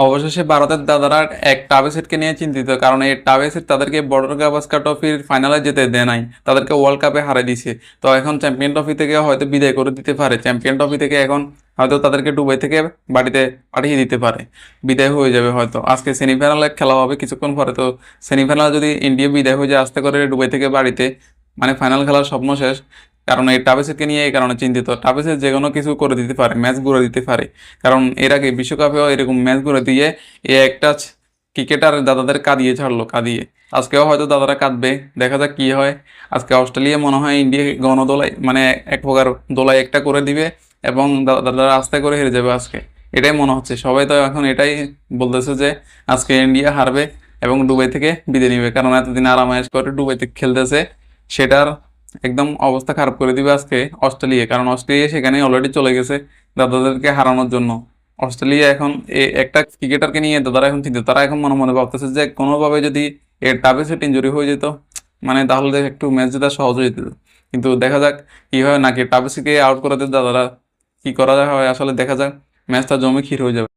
অবশেষে ভারতের দাদারা এক টাবে সেটকে নিয়ে চিন্তিত, কারণ এই টাবে সেট তাদেরকে বর্ডার গাভাস্কার ট্রফির ফাইনালে যেতে দেয় নাই, তাদেরকে ওয়ার্ল্ড কাপে হারিয়ে দিছে। তো এখন চ্যাম্পিয়ন ট্রফি থেকে হয়তো বিদায় করে দিতে পারে, চ্যাম্পিয়ন ট্রফি থেকে এখন হয়তো তাদেরকে দুবাই থেকে বাড়িতে পাঠিয়ে দিতে পারে, বিদায় হয়ে যাবে হয়তো। আজকে সেমিফাইনালে খেলা হবে কিছুক্ষণ পরে, তো সেমিফাইনালে যদি ইন্ডিয়া বিদায় হয়ে যায় আস্তে করে দুবাই থেকে বাড়িতে, মানে ফাইনাল খেলার স্বপ্ন শেষ। কারণ এই টাবেসেটকে নিয়ে এই কারণে চিন্তিত, টাবেসেট যে কোনো কিছু করে দিতে পারে, ম্যাচ ঘুরে দিতে পারে। কারণ এর আগে বিশ্বকাপেও এরকম ম্যাচ ঘুরে দিয়ে এ একটা ক্রিকেটার দাদাদের কাঁদিয়ে ছাড়লো, কাঁদিয়ে। আজকেও হয়তো দাদারা কাঁদবে, দেখা যাক কি হয়। আজকে অস্ট্রেলিয়া মনে হয় ইন্ডিয়া গণদোলাই, মানে এক প্রকার দোলাই একটা করে দিবে, এবং দাদারা আস্তে করে হেরে যাবে আজকে। এটাই মনে হচ্ছে, সবাই তো এখন এটাই বলতেছে যে আজকে ইন্ডিয়া হারবে এবং দুবাই থেকে বিদায় নিবে, কারণ এতদিন আরামায়েশ করে দুবাইতে খেলতেছে, সেটার একদম অবস্থা খারাপ করে দিবে আজকে অস্ট্রেলিয়া। কারণ অস্ট্রেলিয়া সেখানে অলরেডি চলে গেছে দাদাদেরকে হারানোর জন্য। অস্ট্রেলিয়া এখন একটা ক্রিকেটারকে নিয়ে দাদারা এখন চিন্তিত, তারা এখন মনে মনে ভাবতেছে যে কোনোভাবে যদি এর টাবে সেট ইঞ্জুরি হয়ে যেত, মানে তাহলে একটু ম্যাচ জেতা সহজ হয়ে যেত। কিন্তু দেখা যাক কি হয়, নাকি টাবে সেটকে আউট করে দিতে দাদারা, কি করা হয় আসলে দেখা যাক। ম্যাচটা জমে ক্ষীর হয়ে যাবে।